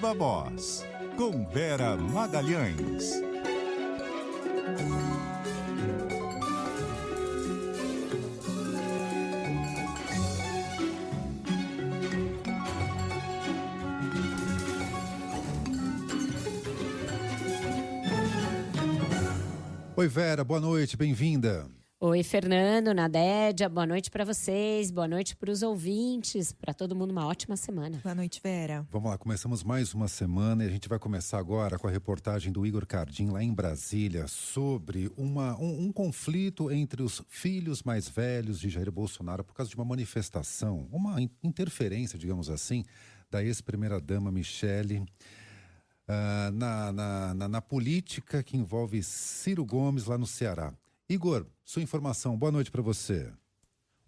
Viva Voz, com Vera Magalhães. Oi, Vera, boa noite, bem-vinda. Oi, Fernando, Nadédia, boa noite para vocês, boa noite para os ouvintes, para todo mundo uma ótima semana. Boa noite, Vera. Vamos lá, começamos mais uma semana e a gente vai começar agora com a reportagem do Igor Cardim lá em Brasília sobre um conflito entre os filhos mais velhos de Jair Bolsonaro por causa de uma manifestação, uma interferência, digamos assim, da ex-primeira-dama Michele na política que envolve Ciro Gomes lá no Ceará. Igor, sua informação, boa noite para você.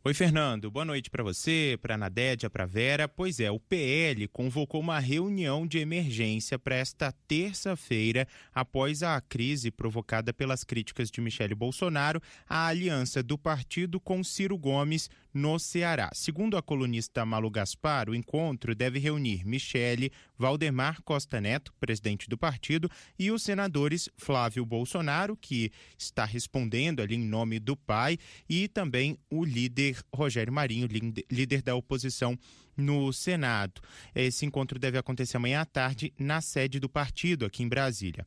Oi, Fernando, boa noite para você, para a Nadédia, para a Vera. Pois é, o PL convocou uma reunião de emergência para esta terça-feira, após a crise provocada pelas críticas de Michele Bolsonaro à aliança do partido com Ciro Gomes no Ceará. Segundo a colunista Malu Gaspar, o encontro deve reunir Michele, Valdemar Costa Neto, presidente do partido, e os senadores Flávio Bolsonaro, que está respondendo ali em nome do pai, e também o líder Rogério Marinho, líder da oposição no Senado. Esse encontro deve acontecer amanhã à tarde na sede do partido, aqui em Brasília.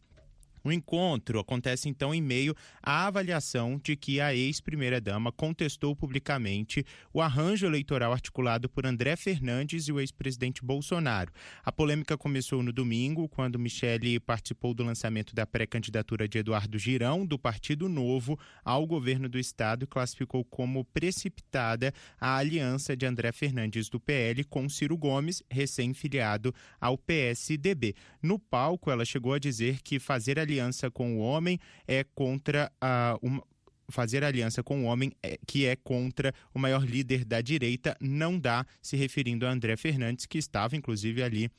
O encontro acontece, então, em meio à avaliação de que a ex-primeira-dama contestou publicamente o arranjo eleitoral articulado por André Fernandes e o ex-presidente Bolsonaro. A polêmica começou no domingo, quando Michele participou do lançamento da pré-candidatura de Eduardo Girão, do Partido Novo, ao governo do estado, e classificou como precipitada a aliança de André Fernandes do PL com Ciro Gomes, recém-filiado ao PSDB. No palco, ela chegou a dizer que fazer aliança com o homem é contra fazer aliança com o homem que é contra o maior líder da direita não dá, se referindo a André Fernandes, que estava inclusive ali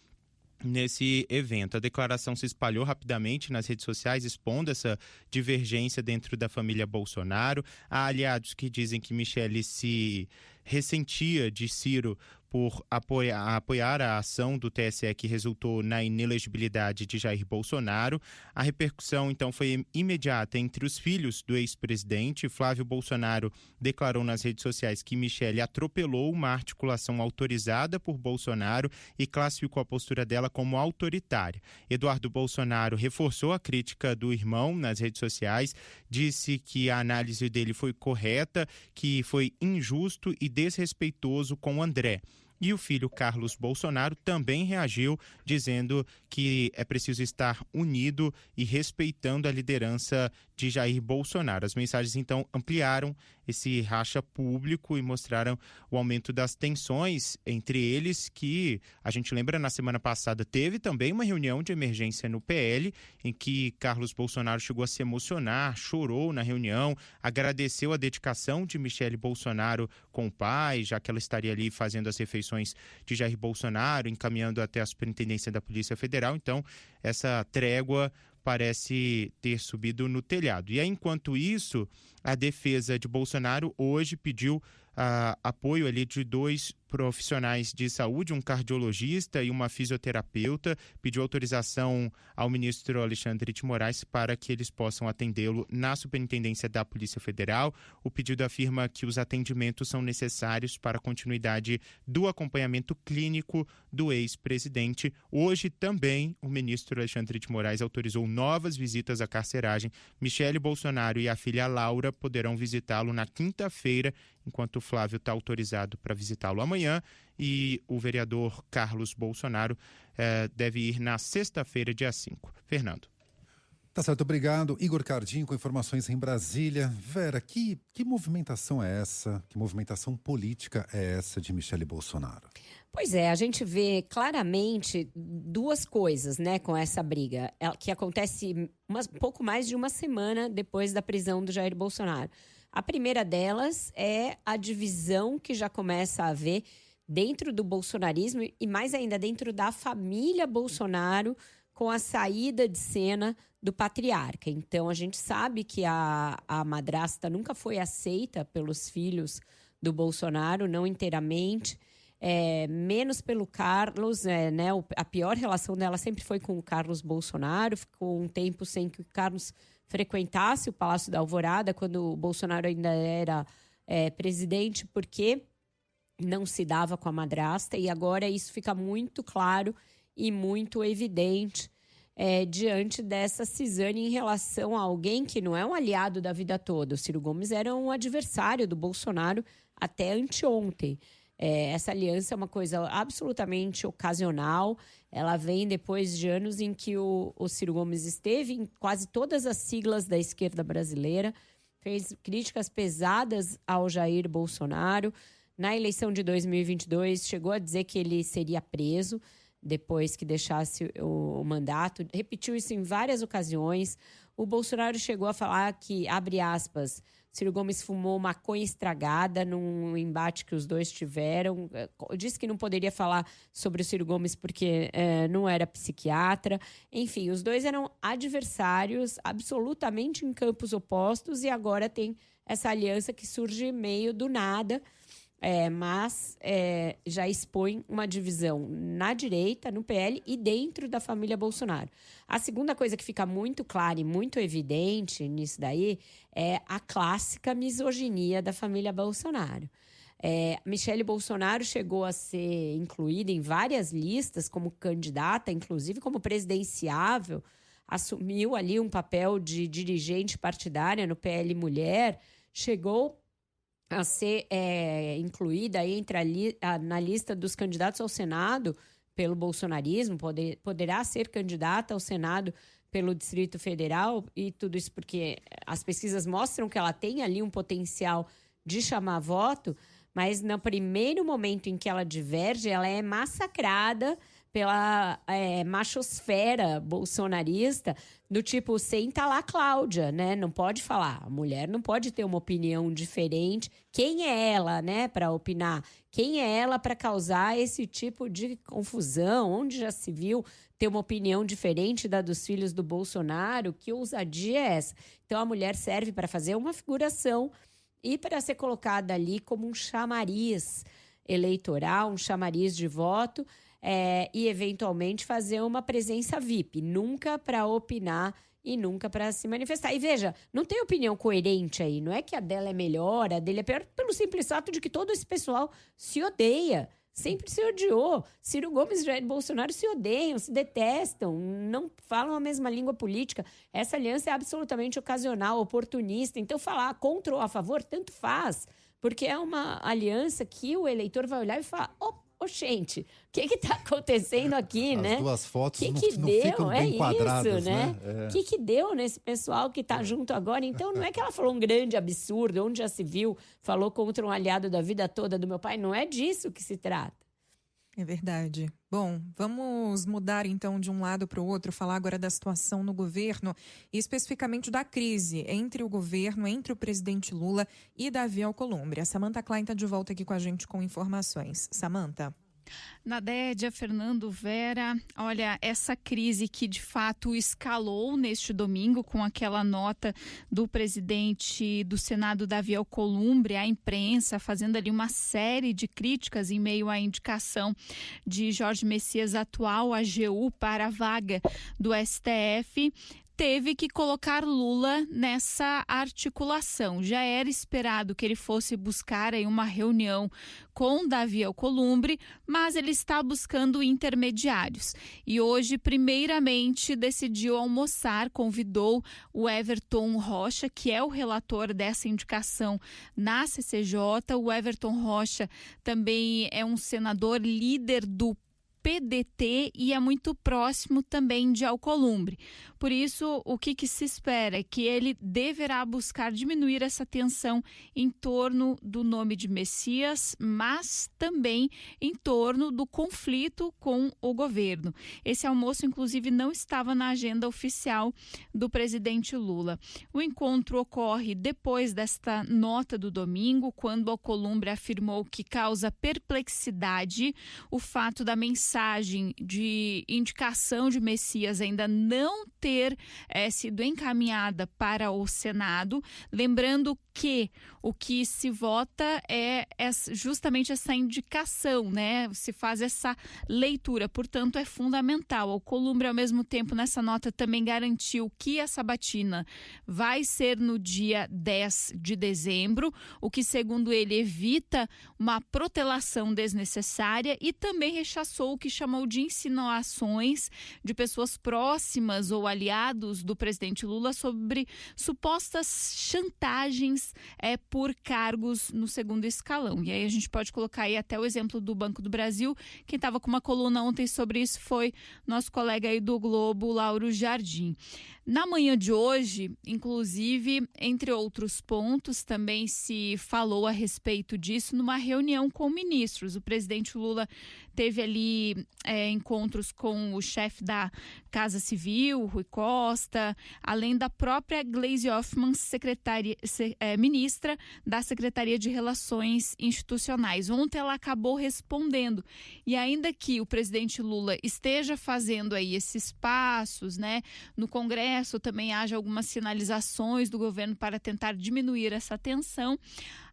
nesse evento. A declaração se espalhou rapidamente nas redes sociais, expondo essa divergência dentro da família Bolsonaro. Há aliados que dizem que Michele se ressentia de Ciro por apoiar a ação do TSE que resultou na inelegibilidade de Jair Bolsonaro. A repercussão, então, foi imediata entre os filhos do ex-presidente. Flávio Bolsonaro declarou nas redes sociais que Michele atropelou uma articulação autorizada por Bolsonaro e classificou a postura dela como autoritária. Eduardo Bolsonaro reforçou a crítica do irmão nas redes sociais, disse que a análise dele foi correta, que foi injusto e desrespeitoso com André. E o filho Carlos Bolsonaro também reagiu, dizendo que é preciso estar unido e respeitando a liderança de Jair Bolsonaro. As mensagens, então, ampliaram esse racha público e mostraram o aumento das tensões entre eles, que a gente lembra, na semana passada teve também uma reunião de emergência no PL, em que Carlos Bolsonaro chegou a se emocionar, chorou na reunião, agradeceu a dedicação de Michele Bolsonaro com o pai, já que ela estaria ali fazendo as refeições de Jair Bolsonaro, encaminhando até a Superintendência da Polícia Federal. Então, essa trégua parece ter subido no telhado. E aí, enquanto isso, a defesa de Bolsonaro hoje pediu apoio ali de 2 profissionais de saúde, um cardiologista e uma fisioterapeuta, pediu autorização ao ministro Alexandre de Moraes para que eles possam atendê-lo na Superintendência da Polícia Federal. O pedido afirma que os atendimentos são necessários para a continuidade do acompanhamento clínico do ex-presidente. Hoje também o ministro Alexandre de Moraes autorizou novas visitas à carceragem. Michele Bolsonaro e a filha Laura poderão visitá-lo na quinta-feira, enquanto o Flávio está autorizado para visitá-lo amanhã, e o vereador Carlos Bolsonaro deve ir na sexta-feira, dia 5. Fernando. Tá certo, obrigado. Igor Cardim com informações em Brasília. Vera, que movimentação é essa? Que movimentação política é essa de Michele Bolsonaro? Pois é, a gente vê claramente 2 coisas, né, com essa briga, que acontece pouco mais de uma semana depois da prisão do Jair Bolsonaro. A primeira delas é a divisão que já começa a haver dentro do bolsonarismo e mais ainda dentro da família Bolsonaro, com a saída de cena do patriarca. Então, a gente sabe que a madrasta nunca foi aceita pelos filhos do Bolsonaro, não inteiramente. menos pelo Carlos, né? A pior relação dela sempre foi com o Carlos Bolsonaro, ficou um tempo sem que o Carlos frequentasse o Palácio da Alvorada, quando o Bolsonaro ainda era presidente, porque não se dava com a madrasta, e agora isso fica muito claro e muito evidente diante dessa cisânia em relação a alguém que não é um aliado da vida toda. O Ciro Gomes era um adversário do Bolsonaro até anteontem. Essa aliança é uma coisa absolutamente ocasional. Ela vem depois de anos em que o Ciro Gomes esteve em quase todas as siglas da esquerda brasileira, fez críticas pesadas ao Jair Bolsonaro. Na eleição de 2022, chegou a dizer que ele seria preso depois que deixasse o mandato. Repetiu isso em várias ocasiões. O Bolsonaro chegou a falar que, abre aspas, Ciro Gomes fumou maconha estragada num embate que os dois tiveram. Disse que não poderia falar sobre o Ciro Gomes porque não era psiquiatra. Enfim, os dois eram adversários absolutamente em campos opostos e agora tem essa aliança que surge meio do nada. Mas já expõe uma divisão na direita, no PL e dentro da família Bolsonaro. A segunda coisa que fica muito clara e muito evidente nisso daí é a clássica misoginia da família Bolsonaro. Michele Bolsonaro chegou a ser incluída em várias listas como candidata, inclusive como presidenciável, assumiu ali um papel de dirigente partidária no PL Mulher, chegou a ser incluída aí na lista dos candidatos ao Senado pelo bolsonarismo, poderá ser candidata ao Senado pelo Distrito Federal, e tudo isso porque as pesquisas mostram que ela tem ali um potencial de chamar voto, mas no primeiro momento em que ela diverge, ela é massacrada pela machosfera bolsonarista, do tipo, senta lá, Cláudia, né? Não pode falar. A mulher não pode ter uma opinião diferente. Quem é ela, né, para opinar? Quem é ela para causar esse tipo de confusão? Onde já se viu ter uma opinião diferente da dos filhos do Bolsonaro? Que ousadia é essa? Então, a mulher serve para fazer uma figuração e para ser colocada ali como um chamariz eleitoral, um chamariz de voto, e eventualmente fazer uma presença VIP, nunca para opinar e nunca para se manifestar. E veja, não tem opinião coerente aí, não é que a dela é melhor, a dele é pior, pelo simples fato de que todo esse pessoal se odeia, sempre se odiou. Ciro Gomes e Jair Bolsonaro se odeiam, se detestam, não falam a mesma língua política. Essa aliança é absolutamente ocasional, oportunista, então falar contra ou a favor, tanto faz, porque é uma aliança que o eleitor vai olhar e falar, gente, o que está acontecendo aqui, né? As duas fotos não deu? ficam bem quadradas, né? O que deu nesse pessoal que está junto agora? Então, não é que ela falou um grande absurdo, onde já se viu, falou contra um aliado da vida toda do meu pai. Não é disso que se trata. É verdade. Bom, vamos mudar então de um lado para o outro, falar agora da situação no governo e especificamente da crise entre o governo, entre o presidente Lula e Davi Alcolumbre. A Samantha Klein está de volta aqui com a gente com informações. Samantha. Nadédia, Fernando, Vera, olha, essa crise que de fato escalou neste domingo com aquela nota do presidente do Senado, Davi Alcolumbre, à imprensa, fazendo ali uma série de críticas em meio à indicação de Jorge Messias, atual AGU, para a vaga do STF, teve que colocar Lula nessa articulação. Já era esperado que ele fosse buscar aí uma reunião com Davi Alcolumbre, mas ele está buscando intermediários. E hoje, primeiramente, decidiu almoçar, convidou o Everton Rocha, que é o relator dessa indicação na CCJ. O Everton Rocha também é um senador líder do PDT e é muito próximo também de Alcolumbre. Por isso, o que se espera é que ele deverá buscar diminuir essa tensão em torno do nome de Messias, mas também em torno do conflito com o governo. Esse almoço, inclusive, não estava na agenda oficial do presidente Lula. O encontro ocorre depois desta nota do domingo, quando Alcolumbre afirmou que causa perplexidade o fato da mensagem mensagem de indicação de Messias ainda não ter sido encaminhada para o Senado. Lembrando que o que se vota é justamente essa indicação, né? Se faz essa leitura, portanto é fundamental. Alcolumbre, ao mesmo tempo, nessa nota também garantiu que a sabatina vai ser no dia 10 de dezembro, o que, segundo ele, evita uma protelação desnecessária, e também rechaçou o que chamou de insinuações de pessoas próximas ou aliados do presidente Lula sobre supostas chantagens por cargos no segundo escalão. E aí a gente pode colocar aí até o exemplo do Banco do Brasil. Quem estava com uma coluna ontem sobre isso foi nosso colega aí do Globo, Lauro Jardim. Na manhã de hoje, inclusive, entre outros pontos, também se falou a respeito disso numa reunião com ministros. O presidente Lula teve ali encontros com o chefe da Casa Civil, Rui Costa, além da própria Gleisi Hoffmann, ministra da Secretaria de Relações Institucionais. Ontem ela acabou respondendo, e ainda que o presidente Lula esteja fazendo aí esses passos, né, no Congresso, também haja algumas sinalizações do governo para tentar diminuir essa tensão,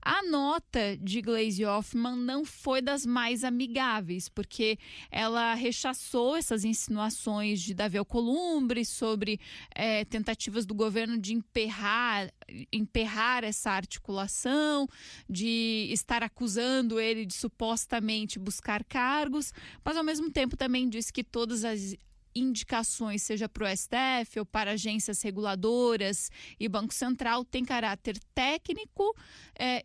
a nota de Gleisi Hoffmann não foi das mais amigáveis, porque ela rechaçou essas insinuações de Davi Alcolumbre sobre tentativas do governo de emperrar essa articulação, de estar acusando ele de supostamente buscar cargos, mas ao mesmo tempo também disse que todas as indicações, seja para o STF ou para agências reguladoras e Banco Central, tem caráter técnico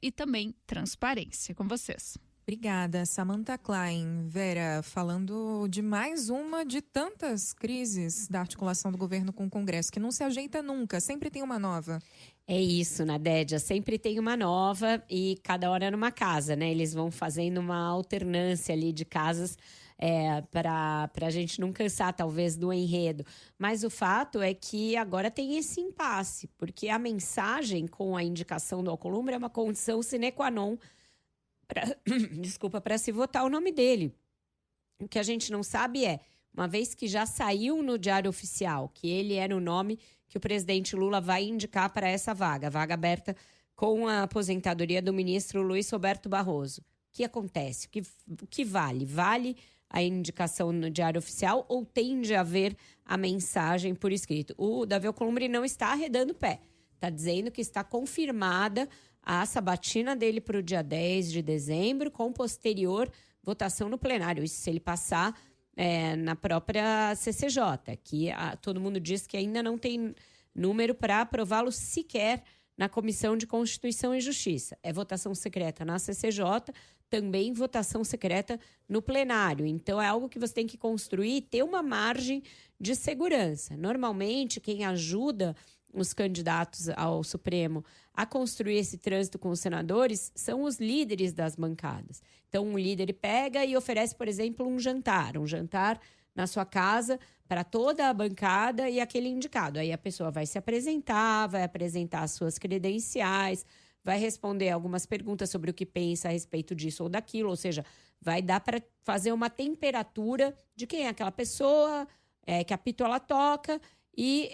e também transparência. Com vocês. Obrigada, Samantha Klein. Vera, falando de mais uma de tantas crises da articulação do governo com o Congresso, que não se ajeita nunca, sempre tem uma nova. É isso, Nadédia, sempre tem uma nova e cada hora numa casa, né? Eles vão fazendo uma alternância ali de casas para a gente não cansar, talvez, do enredo. Mas o fato é que agora tem esse impasse, porque a mensagem com a indicação do Alcolumbre é uma condição sine qua non para se votar o nome dele. O que a gente não sabe é, uma vez que já saiu no Diário Oficial, que ele era o nome que o presidente Lula vai indicar para essa vaga aberta com a aposentadoria do ministro Luiz Roberto Barroso. O que acontece? O que vale? Vale a indicação no Diário Oficial ou tem de haver a mensagem por escrito? O Davi Alcolumbre não está arredando o pé. Está dizendo que está confirmada a sabatina dele para o dia 10 de dezembro, com posterior votação no plenário. Isso se ele passar na própria CCJ, que todo mundo diz que ainda não tem número para aprová-lo sequer na Comissão de Constituição e Justiça. É votação secreta na CCJ, também votação secreta no plenário. Então, é algo que você tem que construir e ter uma margem de segurança. Normalmente, quem ajuda os candidatos ao Supremo a construir esse trânsito com os senadores são os líderes das bancadas. Então, um líder pega e oferece, por exemplo, um jantar na sua casa para toda a bancada e aquele indicado. Aí a pessoa vai se apresentar, vai apresentar as suas credenciais, vai responder algumas perguntas sobre o que pensa a respeito disso ou daquilo, ou seja, vai dar para fazer uma temperatura de quem é aquela pessoa, que apito ela toca e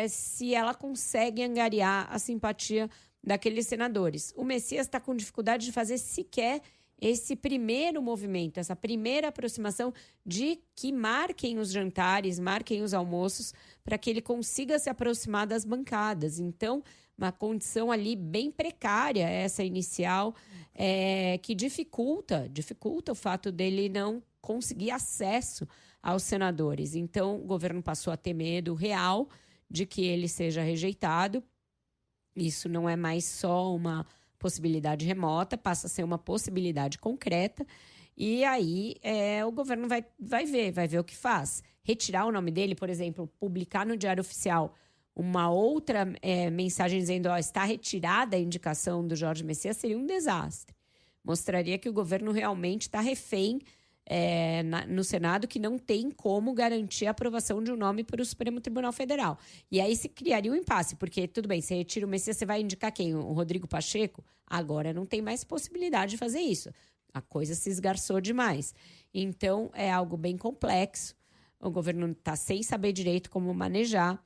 se ela consegue angariar a simpatia daqueles senadores. O Messias está com dificuldade de fazer sequer esse primeiro movimento, essa primeira aproximação de que marquem os jantares, marquem os almoços, para que ele consiga se aproximar das bancadas. Então, uma condição ali bem precária, essa inicial, que dificulta o fato dele não conseguir acesso aos senadores. Então, o governo passou a ter medo real de que ele seja rejeitado. Isso não é mais só uma possibilidade remota, passa a ser uma possibilidade concreta. E aí o governo vai ver o que faz. Retirar o nome dele, por exemplo, publicar no Diário Oficial uma outra mensagem dizendo está retirada a indicação do Jorge Messias, seria um desastre. Mostraria que o governo realmente está refém no Senado, que não tem como garantir a aprovação de um nome para o Supremo Tribunal Federal. E aí se criaria um impasse, porque, tudo bem, você retira o Messias, você vai indicar quem? O Rodrigo Pacheco? Agora não tem mais possibilidade de fazer isso. A coisa se esgarçou demais. Então, é algo bem complexo. O governo está sem saber direito como manejar.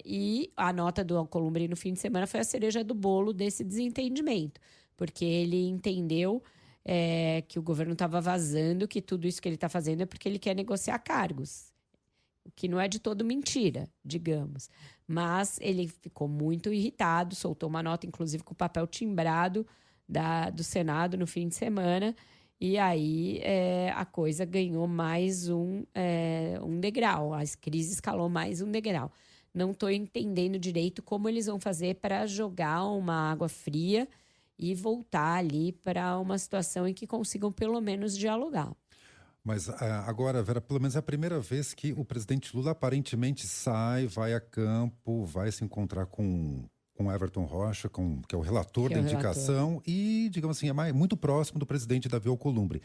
E a nota do Alcolumbre no fim de semana foi a cereja do bolo desse desentendimento. Porque ele entendeu que o governo estava vazando, que tudo isso que ele está fazendo é porque ele quer negociar cargos. O que não é de todo mentira, digamos. Mas ele ficou muito irritado, soltou uma nota, inclusive, com o papel timbrado do Senado no fim de semana. E aí a coisa ganhou mais um degrau. A crise escalou mais um degrau. Não estou entendendo direito como eles vão fazer para jogar uma água fria e voltar ali para uma situação em que consigam pelo menos dialogar. Mas agora, Vera, pelo menos é a primeira vez que o presidente Lula aparentemente vai a campo, vai se encontrar com Everton Rocha, que é o relator da indicação, e, digamos assim, é muito próximo do presidente Davi Alcolumbre.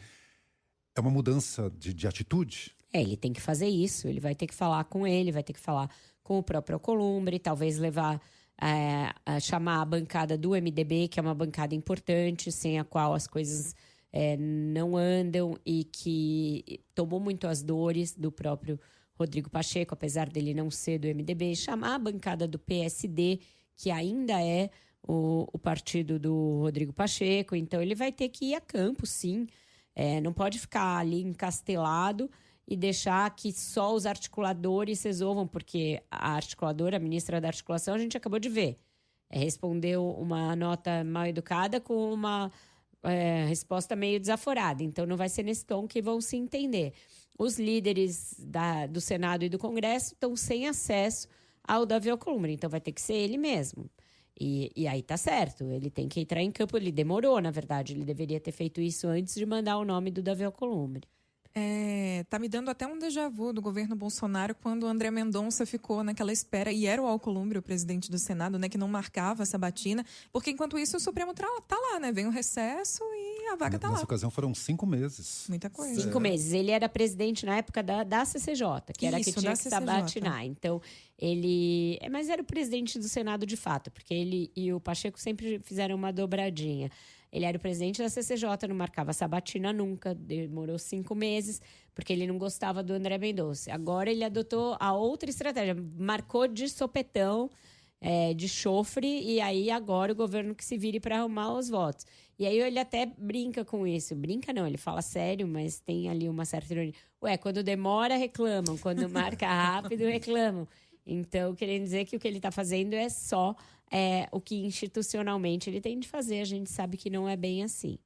É uma mudança de atitude? Ele tem que fazer isso, ele vai ter que falar com ele, vai ter que falar com o próprio Alcolumbre, talvez chamar a bancada do MDB, que é uma bancada importante, sem a qual as coisas não andam e que tomou muito as dores do próprio Rodrigo Pacheco, apesar dele não ser do MDB, chamar a bancada do PSD, que ainda é o partido do Rodrigo Pacheco. Então ele vai ter que ir a campo, sim. Não pode ficar ali encastelado e deixar que só os articuladores resolvam, porque a ministra da articulação, a gente acabou de ver. Respondeu uma nota mal educada com uma resposta meio desaforada. Então, não vai ser nesse tom que vão se entender. Os líderes do Senado e do Congresso estão sem acesso ao Davi Alcolumbre. Então, vai ter que ser ele mesmo. E aí tá certo, ele tem que entrar em campo. Ele demorou, na verdade. Ele deveria ter feito isso antes de mandar o nome do Davi Alcolumbre. Tá me dando até um déjà vu do governo Bolsonaro, quando o André Mendonça ficou naquela espera, e era o Alcolumbre, o presidente do Senado, né, que não marcava a sabatina, porque enquanto isso o Supremo tá lá, né? Vem o recesso e a vaga tá lá. Nessa ocasião foram 5 meses. Muita coisa. 5 meses. Ele era presidente na época da CCJ, que era Isso, que tinha da que CCJ. sabatinar. Então, mas era o presidente do Senado de fato, porque ele e o Pacheco sempre fizeram uma dobradinha. Ele era o presidente da CCJ, não marcava sabatina nunca, demorou 5 meses, porque ele não gostava do André Mendonça. Agora ele adotou a outra estratégia, marcou de sopetão, de chofre, e aí agora o governo que se vire para arrumar os votos. E aí ele até brinca com isso. Brinca não, ele fala sério, mas tem ali uma certa ironia. Quando demora, reclamam. Quando marca rápido, reclamam. Então, querendo dizer que o que ele está fazendo é só o que institucionalmente ele tem de fazer. A gente sabe que não é bem assim.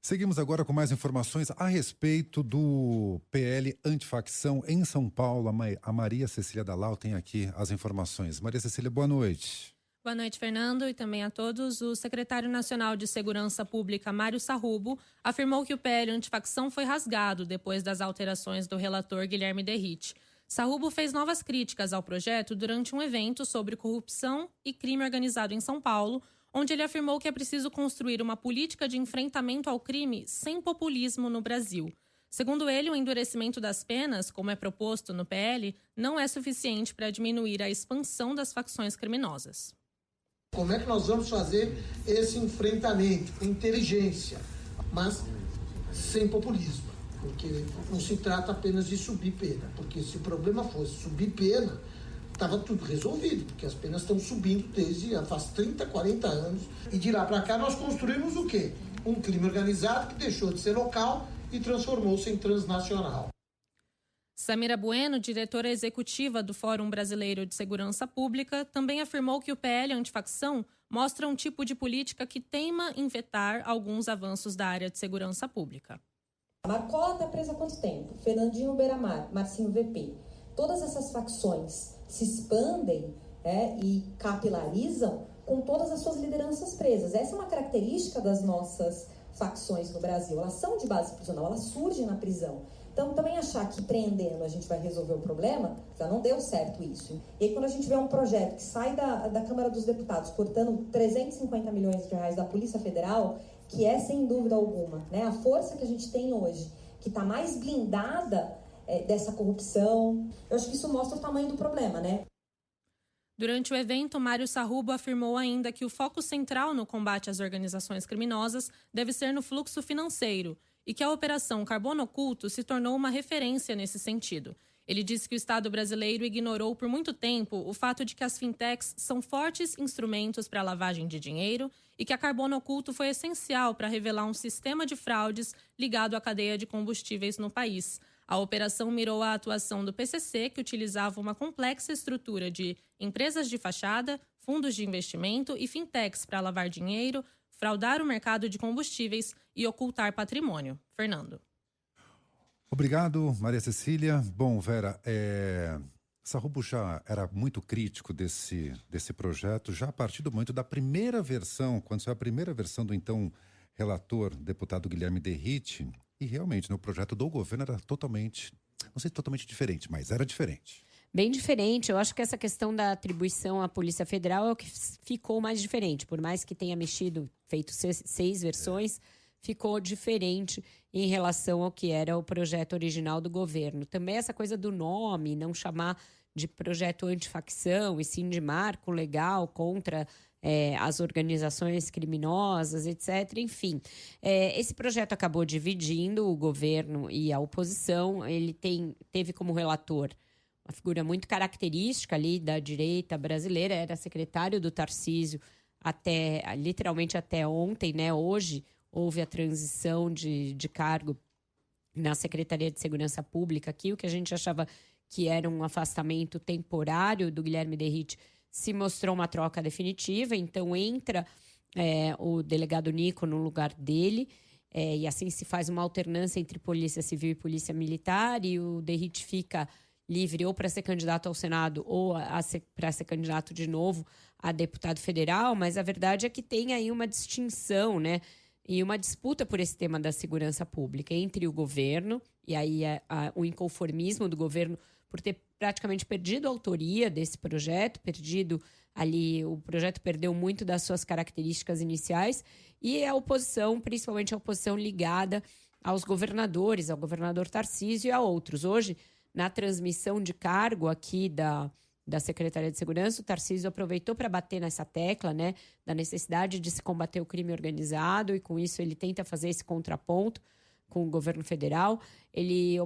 Seguimos agora com mais informações a respeito do PL Antifacção em São Paulo. A Maria Cecília Dallau tem aqui as informações. Maria Cecília, boa noite. Boa noite, Fernando, e também a todos. O secretário nacional de Segurança Pública, Mário Sarrubo, afirmou que o PL Antifacção foi rasgado depois das alterações do relator Guilherme Derrite. Sarrubo fez novas críticas ao projeto durante um evento sobre corrupção e crime organizado em São Paulo, onde ele afirmou que é preciso construir uma política de enfrentamento ao crime sem populismo no Brasil. Segundo ele, o endurecimento das penas, como é proposto no PL, não é suficiente para diminuir a expansão das facções criminosas. Como é que nós vamos fazer esse enfrentamento com inteligência, mas sem populismo? Porque não se trata apenas de subir pena, porque se o problema fosse subir pena, estava tudo resolvido, porque as penas estão subindo desde faz 30, 40 anos. E de lá para cá nós construímos o quê? Um crime organizado que deixou de ser local e transformou-se em transnacional. Samira Bueno, diretora executiva do Fórum Brasileiro de Segurança Pública, também afirmou que o PL Antifacção mostra um tipo de política que teima em vetar alguns avanços da área de segurança pública. Marcola está presa há quanto tempo? Fernandinho Beiramar, Marcinho VP. Todas essas facções se expandem e capilarizam com todas as suas lideranças presas. Essa é uma característica das nossas facções no Brasil. Elas são de base prisional, elas surgem na prisão. Então, também achar que prendendo a gente vai resolver o problema, já não deu certo isso. E aí, quando a gente vê um projeto que sai da Câmara dos Deputados cortando 350 milhões de reais da Polícia Federal, que é, sem dúvida alguma, a força que a gente tem hoje, que está mais blindada dessa corrupção, eu acho que isso mostra o tamanho do problema, Durante o evento, Mário Sarrubo afirmou ainda que o foco central no combate às organizações criminosas deve ser no fluxo financeiro e que a Operação Carbono Oculto se tornou uma referência nesse sentido. Ele disse que o Estado brasileiro ignorou por muito tempo o fato de que as fintechs são fortes instrumentos para a lavagem de dinheiro e que a Carbono Oculto foi essencial para revelar um sistema de fraudes ligado à cadeia de combustíveis no país. A operação mirou a atuação do PCC, que utilizava uma complexa estrutura de empresas de fachada, fundos de investimento e fintechs para lavar dinheiro, fraudar o mercado de combustíveis e ocultar patrimônio. Fernando. Obrigado, Maria Cecília. Bom, Vera, Sarrubo já era muito crítico desse projeto, já a partir do momento da primeira versão, quando saiu a primeira versão do então relator, deputado Guilherme Derrite, e realmente, o projeto do governo era totalmente, não sei totalmente diferente, mas era diferente. Bem diferente. Eu acho que essa questão da atribuição à Polícia Federal é o que ficou mais diferente. Por mais que tenha feito 6 versões, ficou diferente em relação ao que era o projeto original do governo. Também essa coisa do nome, não chamar de projeto antifacção, e sim de marco legal contra as organizações criminosas, etc. Enfim, esse projeto acabou dividindo o governo e a oposição. Ele teve como relator uma figura muito característica ali da direita brasileira, era secretário do Tarcísio literalmente até ontem, né? Hoje houve a transição de cargo na Secretaria de Segurança Pública aqui, o que a gente achava que era um afastamento temporário do Guilherme Derrite se mostrou uma troca definitiva, então entra o delegado Nico no lugar dele, e assim se faz uma alternância entre Polícia Civil e Polícia Militar, e o Derrite fica livre ou para ser candidato ao Senado ou para ser candidato de novo a deputado federal, mas a verdade é que tem aí uma distinção, né, e uma disputa por esse tema da segurança pública entre o governo, e aí o inconformismo do governo por ter praticamente perdido a autoria desse projeto, o projeto perdeu muito das suas características iniciais, e a oposição, principalmente a oposição ligada aos governadores, ao governador Tarcísio e a outros. Hoje, na transmissão de cargo aqui da Secretaria de Segurança, o Tarcísio aproveitou para bater nessa tecla, né, da necessidade de se combater o crime organizado, e com isso ele tenta fazer esse contraponto com o governo federal. Ele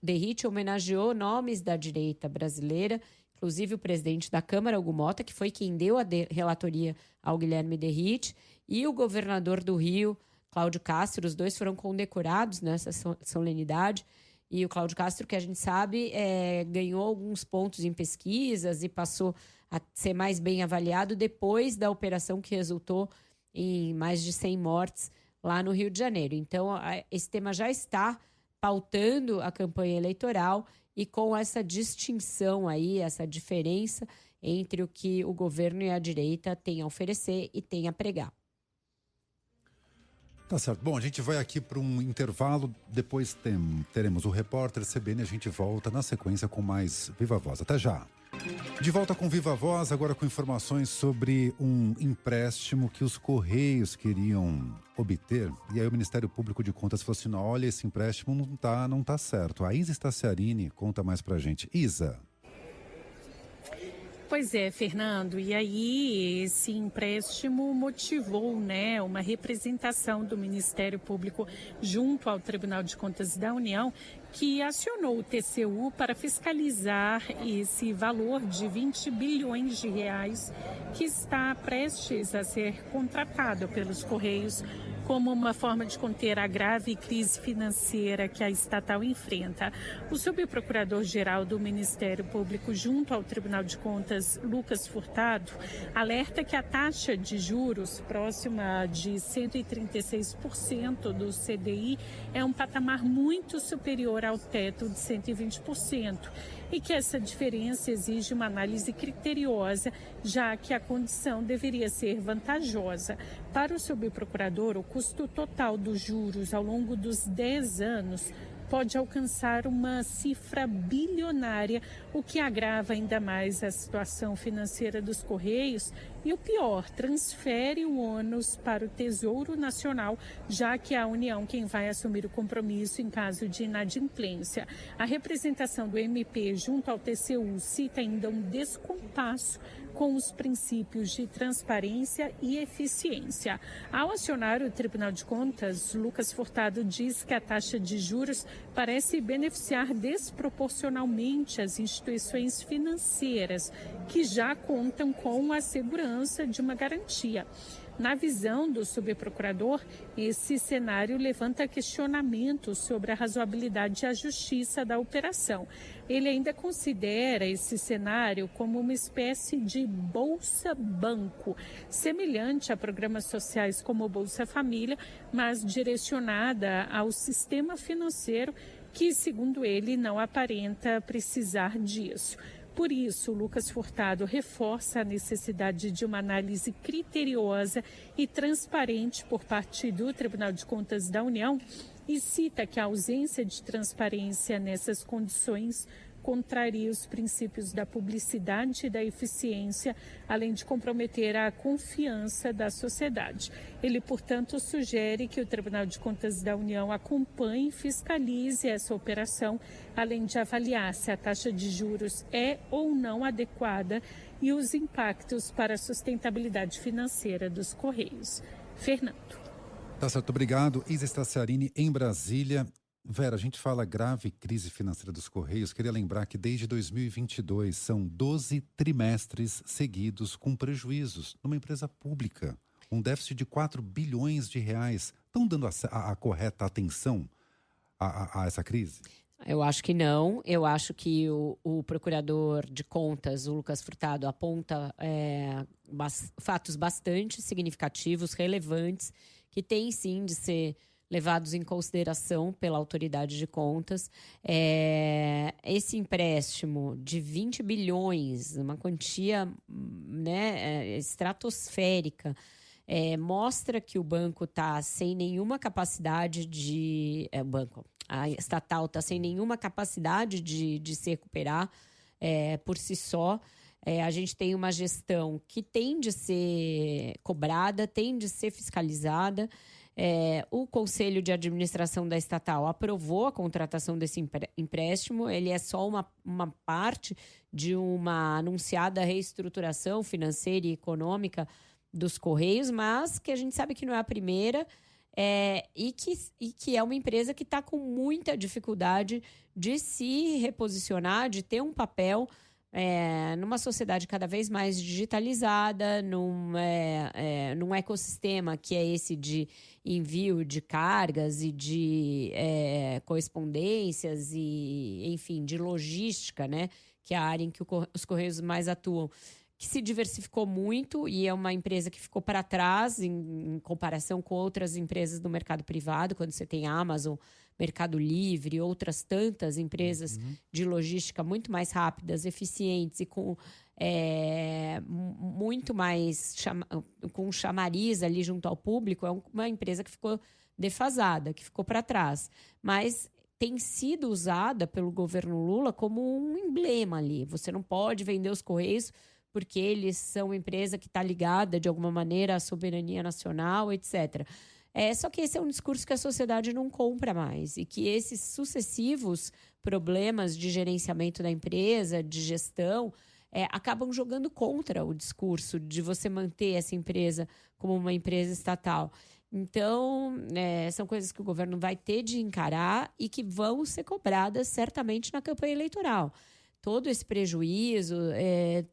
Derrite homenageou nomes da direita brasileira, inclusive o presidente da Câmara, Hugo Motta, que foi quem deu a relatoria ao Guilherme Derrite, e o governador do Rio, Cláudio Castro. Os dois foram condecorados nessa solenidade. E o Cláudio Castro, que a gente sabe, ganhou alguns pontos em pesquisas e passou a ser mais bem avaliado depois da operação que resultou em mais de 100 mortes lá no Rio de Janeiro. Então, esse tema já está pautando a campanha eleitoral, e com essa distinção aí, essa diferença entre o que o governo e a direita têm a oferecer e têm a pregar. Tá certo. Bom, a gente vai aqui para um intervalo, depois teremos o repórter CBN, a gente volta na sequência com mais Viva Voz. Até já! De volta com Viva Voz, agora com informações sobre um empréstimo que os Correios queriam obter. E aí o Ministério Público de Contas falou assim: olha, esse empréstimo não tá certo. A Isa Staciarini conta mais pra gente. Isa. Pois é, Fernando, e aí esse empréstimo motivou, né, uma representação do Ministério Público junto ao Tribunal de Contas da União, que acionou o TCU para fiscalizar esse valor de 20 bilhões de reais que está prestes a ser contratado pelos Correios como uma forma de conter a grave crise financeira que a estatal enfrenta. O subprocurador-geral do Ministério Público junto ao Tribunal de Contas, Lucas Furtado, alerta que a taxa de juros próxima de 136% do CDI é um patamar muito superior ao teto de 120%, e que essa diferença exige uma análise criteriosa, já que a condição deveria ser vantajosa. Para o subprocurador, o custo total dos juros ao longo dos 10 anos pode alcançar uma cifra bilionária, o que agrava ainda mais a situação financeira dos Correios E o pior, transfere o ônus para o Tesouro Nacional, já que é a União quem vai assumir o compromisso em caso de inadimplência. A representação do MP junto ao TCU cita ainda um descompasso com os princípios de transparência e eficiência. Ao acionar o Tribunal de Contas, Lucas Furtado diz que a taxa de juros parece beneficiar desproporcionalmente as instituições financeiras, que já contam com a segurança de uma garantia. Na visão do subprocurador, esse cenário levanta questionamentos sobre a razoabilidade e a justiça da operação. Ele ainda considera esse cenário como uma espécie de bolsa-banco, semelhante a programas sociais como o Bolsa Família, mas direcionada ao sistema financeiro que, segundo ele, não aparenta precisar disso. Por isso, Lucas Furtado reforça a necessidade de uma análise criteriosa e transparente por parte do Tribunal de Contas da União e cita que a ausência de transparência nessas condições contraria os princípios da publicidade e da eficiência, além de comprometer a confiança da sociedade. Ele, portanto, sugere que o Tribunal de Contas da União acompanhe e fiscalize essa operação, além de avaliar se a taxa de juros é ou não adequada e os impactos para a sustentabilidade financeira dos Correios. Fernando. Tá certo, obrigado. Isa Staciarini, em Brasília. Vera, a gente fala grave crise financeira dos Correios. Queria lembrar que desde 2022 são 12 trimestres seguidos com prejuízos numa empresa pública. Um déficit de 4 bilhões de reais. Estão dando a correta atenção a essa crise? Eu acho que não. Eu acho que o procurador de contas, o Lucas Furtado, aponta fatos bastante significativos, relevantes, que têm sim de ser levados em consideração pela autoridade de contas. Esse empréstimo de 20 bilhões, uma quantia estratosférica, mostra que o banco está sem nenhuma capacidade de... a estatal está sem nenhuma capacidade de se recuperar por si só. A gente tem uma gestão que tem de ser cobrada, tem de ser fiscalizada. O Conselho de Administração da estatal aprovou a contratação desse empréstimo. Ele é só uma parte de uma anunciada reestruturação financeira e econômica dos Correios, mas que a gente sabe que não é a primeira e que é uma empresa que está com muita dificuldade de se reposicionar, de ter um papel numa sociedade cada vez mais digitalizada, num ecossistema que é esse de envio de cargas e de correspondências e, enfim, de logística, né? Que é a área em que os Correios mais atuam, que se diversificou muito e é uma empresa que ficou para trás em comparação com outras empresas do mercado privado, quando você tem Amazon, Mercado Livre, outras tantas empresas de logística muito mais rápidas, eficientes e com muito mais com chamariz ali junto ao público. É uma empresa que ficou defasada, que ficou para trás. Mas tem sido usada pelo governo Lula como um emblema ali. Você não pode vender os Correios porque eles são uma empresa que está ligada de alguma maneira à soberania nacional, etc. Só que esse é um discurso que a sociedade não compra mais e que esses sucessivos problemas de gerenciamento da empresa, de gestão, acabam jogando contra o discurso de você manter essa empresa como uma empresa estatal. Então, são coisas que o governo vai ter de encarar e que vão ser cobradas certamente na campanha eleitoral. Todo esse prejuízo,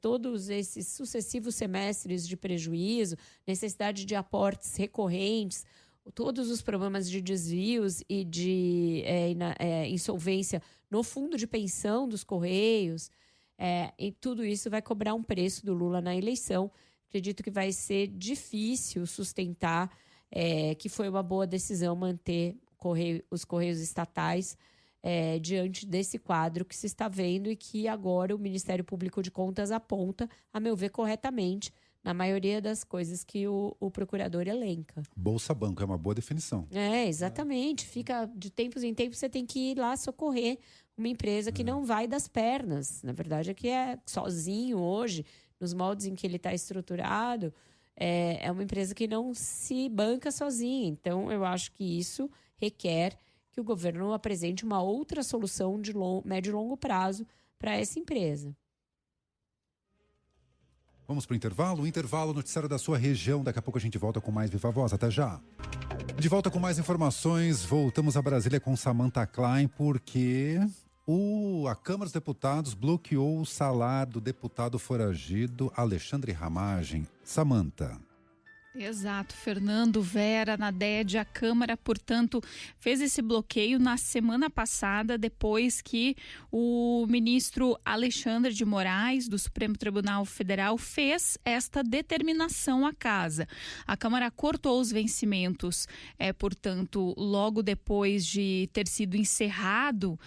todos esses sucessivos semestres de prejuízo, necessidade de aportes recorrentes, todos os problemas de desvios e de insolvência no fundo de pensão dos Correios, e tudo isso vai cobrar um preço do Lula na eleição. Acredito que vai ser difícil sustentar que foi uma boa decisão manter os Correios estatais diante desse quadro que se está vendo e que agora o Ministério Público de Contas aponta, a meu ver, corretamente, na maioria das coisas que o procurador elenca. Bolsa Banco é uma boa definição. Exatamente. Fica de tempos em tempos, você tem que ir lá socorrer uma empresa que não vai das pernas. Na verdade, é que sozinho hoje, nos moldes em que ele está estruturado, é uma empresa que não se banca sozinha. Então, eu acho que isso requer que o governo apresente uma outra solução de médio e longo prazo para essa empresa. Vamos para o intervalo, noticiário da sua região. Daqui a pouco a gente volta com mais Viva Voz. Até já. De volta com mais informações, voltamos a Brasília com Samantha Klein, porque a Câmara dos Deputados bloqueou o salário do deputado foragido Alexandre Ramagem. Samantha. Exato, Fernando, Vera, Nadede, a Câmara, portanto, fez esse bloqueio na semana passada, depois que o ministro Alexandre de Moraes, do Supremo Tribunal Federal, fez esta determinação à casa. A Câmara cortou os vencimentos, portanto, logo depois de ter sido encerrada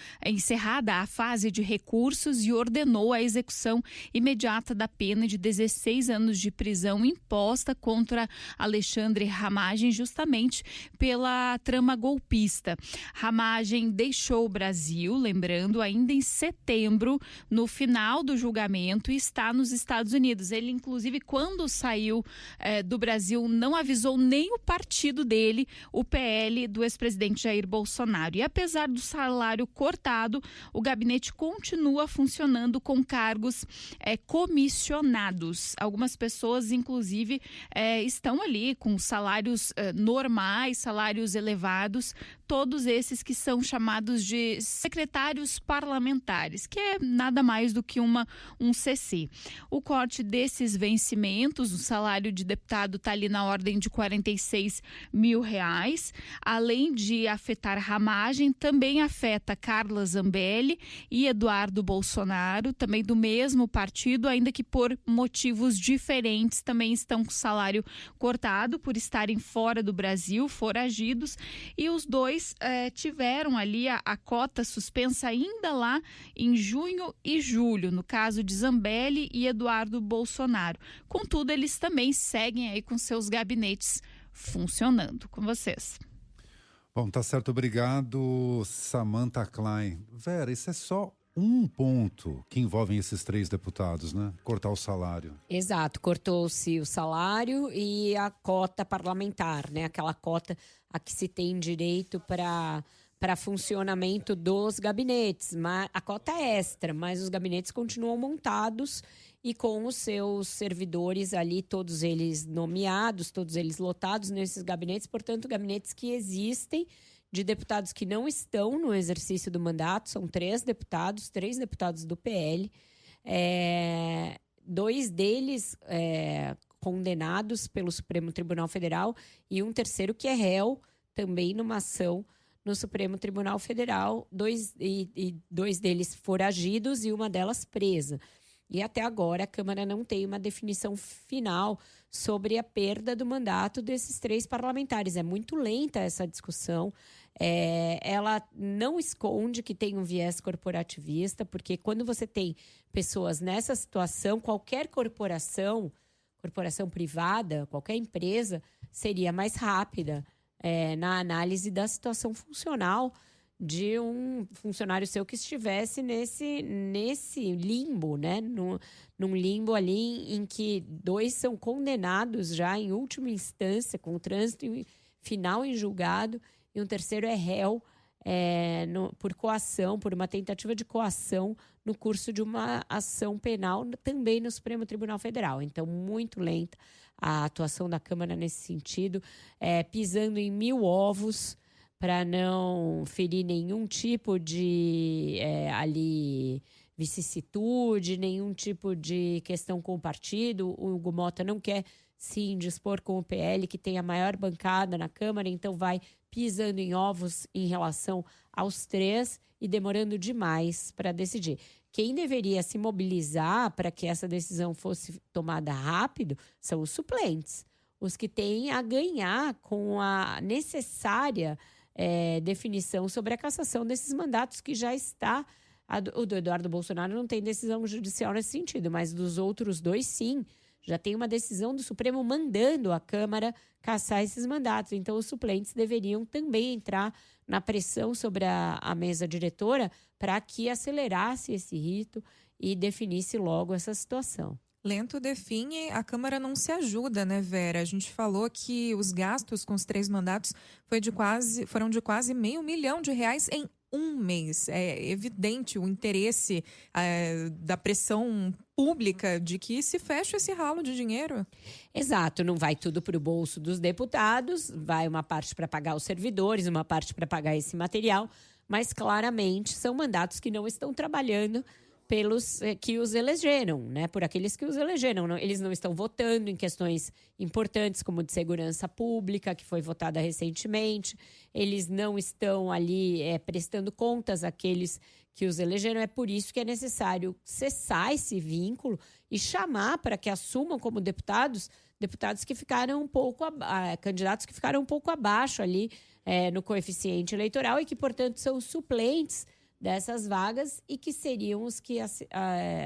a fase de recursos e ordenou a execução imediata da pena de 16 anos de prisão imposta contra Alexandre Ramagem, justamente pela trama golpista. Ramagem deixou o Brasil, lembrando, ainda em setembro, no final do julgamento, e está nos Estados Unidos. Ele, inclusive, quando saiu do Brasil, não avisou nem o partido dele, o PL do ex-presidente Jair Bolsonaro. E apesar do salário cortado, o gabinete continua funcionando com cargos comissionados. Algumas pessoas, inclusive, estão ali com salários normais, salários elevados, todos esses que são chamados de secretários parlamentares, que é nada mais do que um CC. O corte desses vencimentos, o salário de deputado está ali na ordem de R$46 mil. Além de afetar Ramagem, também afeta Carla Zambelli e Eduardo Bolsonaro, também do mesmo partido, ainda que por motivos diferentes, também estão com salário cortado por estarem fora do Brasil, foragidos, e os dois tiveram ali a cota suspensa ainda lá em junho e julho, no caso de Zambelli e Eduardo Bolsonaro. Contudo, eles também seguem aí com seus gabinetes funcionando. Com vocês. Bom, tá certo, obrigado, Samantha Klein. Vera, isso é só um ponto que envolve esses 3 deputados, né? Cortar o salário. Exato, cortou-se o salário e a cota parlamentar, né? Aquela cota a que se tem direito para funcionamento dos gabinetes. A cota é extra, mas os gabinetes continuam montados e com os seus servidores ali, todos eles nomeados, todos eles lotados nesses gabinetes, portanto, gabinetes que existem, de deputados que não estão no exercício do mandato, são 3 deputados do PL, 2 deles condenados pelo Supremo Tribunal Federal e um terceiro que é réu também numa ação no Supremo Tribunal Federal, 2 deles foragidos e uma delas presa. E até agora a Câmara não tem uma definição final sobre a perda do mandato desses 3 parlamentares. É muito lenta essa discussão. Ela não esconde que tem um viés corporativista, porque quando você tem pessoas nessa situação, qualquer corporação privada, qualquer empresa, seria mais rápida na análise da situação funcional de um funcionário seu que estivesse nesse limbo, né? Num limbo ali em que 2 são condenados já em última instância, com trânsito final em julgado, e um terceiro é réu por coação, por uma tentativa de coação no curso de uma ação penal também no Supremo Tribunal Federal. Então, muito lenta a atuação da Câmara nesse sentido, pisando em 1000 ovos, para não ferir nenhum tipo de vicissitude, nenhum tipo de questão com o partido. O Hugo Mota não quer se indispor com o PL, que tem a maior bancada na Câmara, então vai pisando em ovos em relação aos 3 e demorando demais para decidir. Quem deveria se mobilizar para que essa decisão fosse tomada rápido são os suplentes, os que têm a ganhar com a necessária definição sobre a cassação desses mandatos que já está. O do Eduardo Bolsonaro não tem decisão judicial nesse sentido, mas dos outros 2, sim. Já tem uma decisão do Supremo mandando a Câmara cassar esses mandatos. Então, os suplentes deveriam também entrar na pressão sobre a mesa diretora para que acelerasse esse rito e definisse logo essa situação. Lento define, a Câmara não se ajuda, né, Vera? A gente falou que os gastos com os 3 mandatos foram de quase R$500 milhão em um mês. É evidente o interesse da pressão pública de que se feche esse ralo de dinheiro. Exato, não vai tudo para o bolso dos deputados, vai uma parte para pagar os servidores, uma parte para pagar esse material, mas claramente são mandatos que não estão trabalhando pelos que os elegeram, né? Por aqueles que os elegeram. Eles não estão votando em questões importantes como de segurança pública, que foi votada recentemente. Eles não estão ali prestando contas àqueles que os elegeram. É por isso que é necessário cessar esse vínculo e chamar para que assumam como deputados que ficaram um pouco candidatos que ficaram um pouco abaixo ali no coeficiente eleitoral e que, portanto, são suplentes dessas vagas e que seriam os que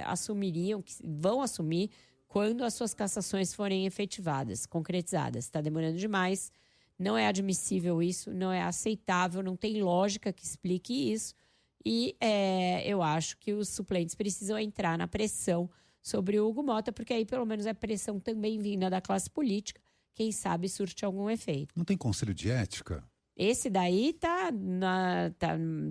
assumiriam, que vão assumir quando as suas cassações forem efetivadas, concretizadas. Está demorando demais, não é admissível isso, não é aceitável, não tem lógica que explique isso e eu acho que os suplentes precisam entrar na pressão sobre o Hugo Mota, porque aí pelo menos é pressão também vinda da classe política, quem sabe surte algum efeito. Não tem conselho de ética? Esse daí tá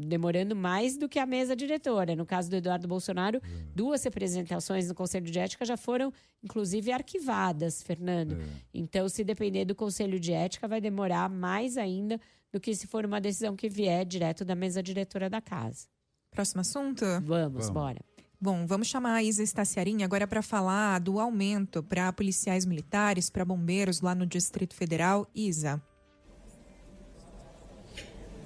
demorando mais do que a mesa diretora. No caso do Eduardo Bolsonaro, 2 representações no Conselho de Ética já foram, inclusive, arquivadas, Fernando. Então, se depender do Conselho de Ética, vai demorar mais ainda do que se for uma decisão que vier direto da mesa diretora da casa. Próximo assunto? Vamos. Bora. Bom, vamos chamar a Isa Estaciarinha agora para falar do aumento para policiais militares, para bombeiros lá no Distrito Federal. Isa.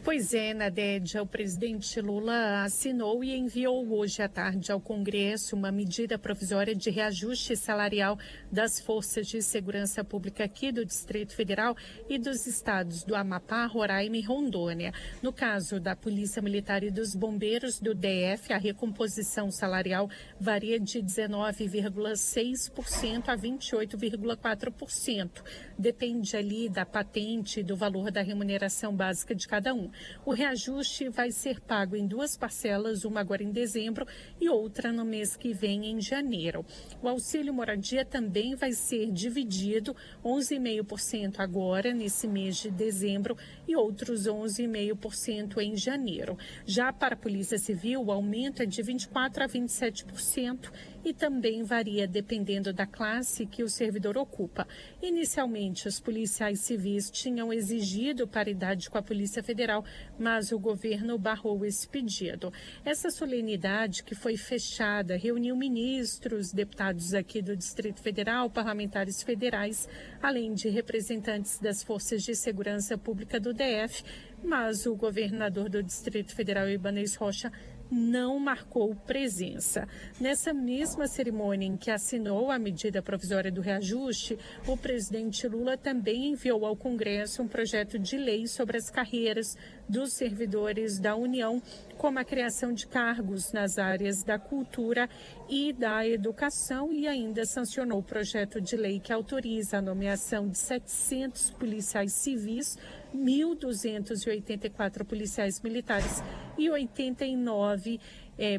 Pois é, Nadédia, o presidente Lula assinou e enviou hoje à tarde ao Congresso uma medida provisória de reajuste salarial das forças de segurança pública aqui do Distrito Federal e dos estados do Amapá, Roraima e Rondônia. No caso da Polícia Militar e dos Bombeiros do DF, a recomposição salarial varia de 19,6% a 28,4%. Depende ali da patente e do valor da remuneração básica de cada um. O reajuste vai ser pago em 2 parcelas, uma agora em dezembro e outra no mês que vem, em janeiro. O auxílio moradia também vai ser dividido, 11,5% agora, nesse mês de dezembro, e outros 11,5% em janeiro. Já para a Polícia Civil, o aumento é de 24% a 27%. E também varia dependendo da classe que o servidor ocupa. Inicialmente, os policiais civis tinham exigido paridade com a Polícia Federal, mas o governo barrou esse pedido. Essa solenidade, que foi fechada, reuniu ministros, deputados aqui do Distrito Federal, parlamentares federais, além de representantes das forças de segurança pública do DF, mas o governador do Distrito Federal, Ibanez Rocha, não marcou presença. Nessa mesma cerimônia em que assinou a medida provisória do reajuste, o presidente Lula também enviou ao Congresso um projeto de lei sobre as carreiras dos servidores da União, como a criação de cargos nas áreas da cultura e da educação, e ainda sancionou o projeto de lei que autoriza a nomeação de 700 policiais civis, 1.284 policiais militares e 89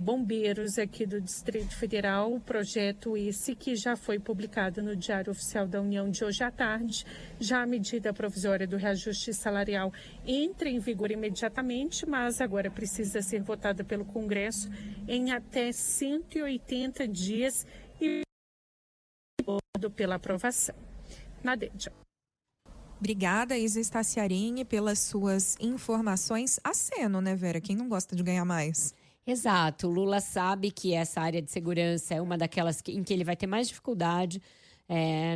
bombeiros aqui do Distrito Federal. O projeto esse que já foi publicado no Diário Oficial da União de hoje à tarde. Já a medida provisória do reajuste salarial entra em vigor imediatamente, mas agora precisa ser votada pelo Congresso em até 180 dias e pela aprovação. Nadédia. Obrigada, Isa Estaciarini, pelas suas informações. Aceno, né, Vera? Quem não gosta de ganhar mais? Exato. O Lula sabe que essa área de segurança é uma daquelas em que ele vai ter mais dificuldade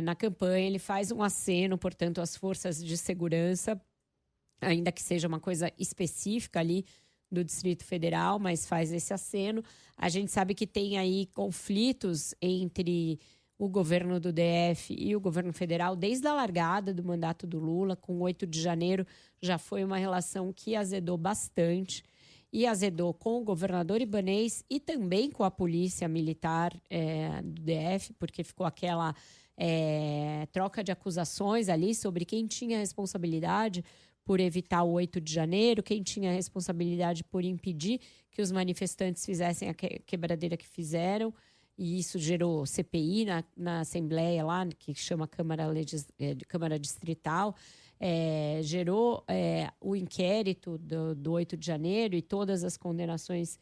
na campanha. Ele faz um aceno, portanto, às forças de segurança, ainda que seja uma coisa específica ali do Distrito Federal, mas faz esse aceno. A gente sabe que tem aí conflitos entre o governo do DF e o governo federal, desde a largada do mandato do Lula, com 8 de janeiro, já foi uma relação que azedou bastante, e azedou com o governador Ibanez e também com a polícia militar do DF, porque ficou aquela troca de acusações ali sobre quem tinha responsabilidade por evitar o 8 de janeiro, quem tinha responsabilidade por impedir que os manifestantes fizessem a quebradeira que fizeram. e isso gerou CPI na Assembleia lá, que chama Câmara Distrital, gerou o inquérito do 8 de janeiro e todas as condenações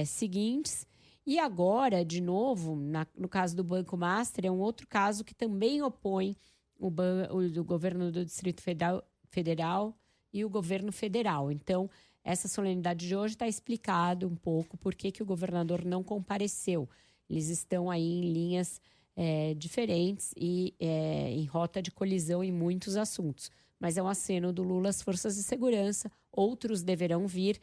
seguintes. E agora, de novo, no caso do Banco Master, é um outro caso que também opõe o governo do Distrito Federal e o governo federal. Então, essa solenidade de hoje está explicado um pouco por que o governador não compareceu. Eles estão aí em linhas diferentes e em rota de colisão em muitos assuntos. Mas é um aceno do Lula às forças de segurança, outros deverão vir.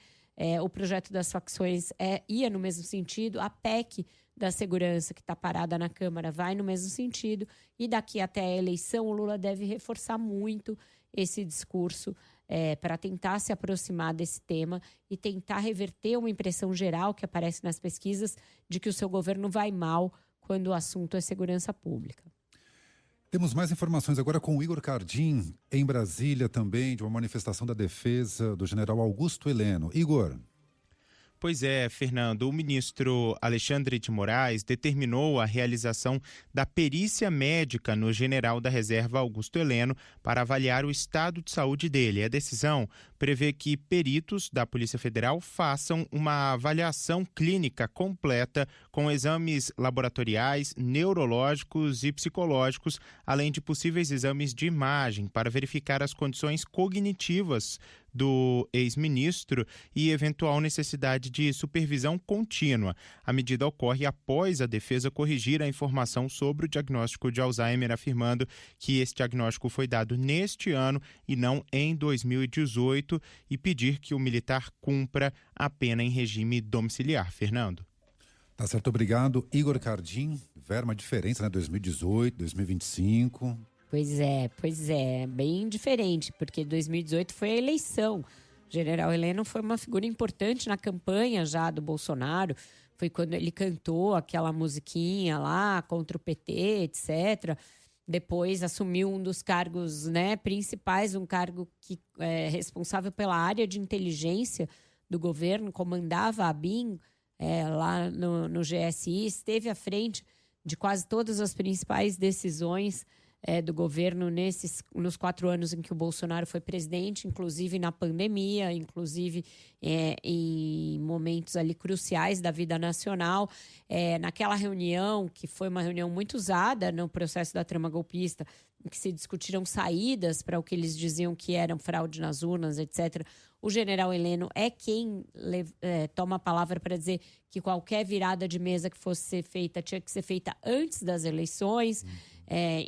O projeto das facções ia no mesmo sentido, a PEC da segurança que está parada na Câmara vai no mesmo sentido, e daqui até a eleição o Lula deve reforçar muito esse discurso para tentar se aproximar desse tema e tentar reverter uma impressão geral que aparece nas pesquisas de que o seu governo vai mal quando o assunto é segurança pública. Temos mais informações agora com o Igor Cardim, em Brasília também, de uma manifestação da defesa do general Augusto Heleno. Igor. Pois é, Fernando, o ministro Alexandre de Moraes determinou a realização da perícia médica no general da reserva Augusto Heleno para avaliar o estado de saúde dele. A decisão prevê que peritos da Polícia Federal façam uma avaliação clínica completa com exames laboratoriais, neurológicos e psicológicos, além de possíveis exames de imagem para verificar as condições cognitivas do ex-ministro e eventual necessidade de supervisão contínua. A medida ocorre após a defesa corrigir a informação sobre o diagnóstico de Alzheimer, afirmando que esse diagnóstico foi dado neste ano e não em 2018, e pedir que o militar cumpra a pena em regime domiciliar. Fernando. Tá certo, obrigado. Igor Cardim, uma diferença, né? 2018, 2025... Pois é, bem diferente, porque 2018 foi a eleição. O general Heleno foi uma figura importante na campanha já do Bolsonaro, foi quando ele cantou aquela musiquinha lá contra o PT, etc. Depois assumiu um dos cargos, né, principais, um cargo que é responsável pela área de inteligência do governo, comandava a BIM lá no GSI, esteve à frente de quase todas as principais decisões do governo nos 4 anos em que o Bolsonaro foi presidente, inclusive na pandemia, inclusive em momentos ali cruciais da vida nacional. Naquela reunião, que foi uma reunião muito usada no processo da trama golpista, em que se discutiram saídas para o que eles diziam que eram fraude nas urnas, etc., o general Heleno é quem toma a palavra para dizer que qualquer virada de mesa que fosse ser feita tinha que ser feita antes das eleições.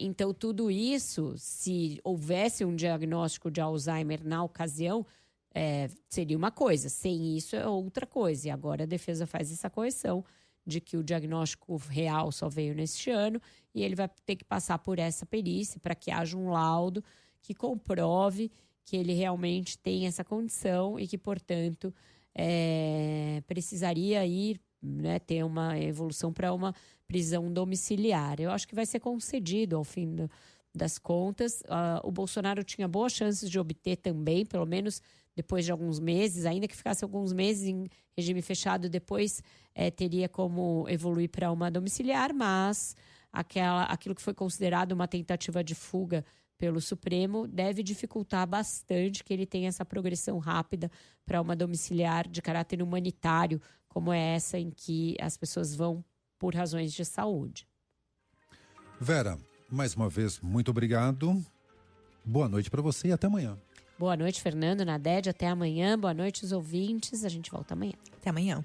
Então, tudo isso, se houvesse um diagnóstico de Alzheimer na ocasião, seria uma coisa. Sem isso, é outra coisa. E agora a defesa faz essa correção de que o diagnóstico real só veio neste ano e ele vai ter que passar por essa perícia para que haja um laudo que comprove que ele realmente tem essa condição e que, portanto, precisaria ir, né, ter uma evolução para uma prisão domiciliar. Eu acho que vai ser concedido ao fim das contas. O Bolsonaro tinha boas chances de obter também, pelo menos depois de alguns meses, ainda que ficasse alguns meses em regime fechado, depois teria como evoluir para uma domiciliar, mas aquilo que foi considerado uma tentativa de fuga pelo Supremo deve dificultar bastante que ele tenha essa progressão rápida para uma domiciliar de caráter humanitário, como é essa em que as pessoas vão por razões de saúde. Vera, mais uma vez, muito obrigado. Boa noite para você e até amanhã. Boa noite, Fernando, Nadede, até amanhã. Boa noite, os ouvintes. A gente volta amanhã. Até amanhã.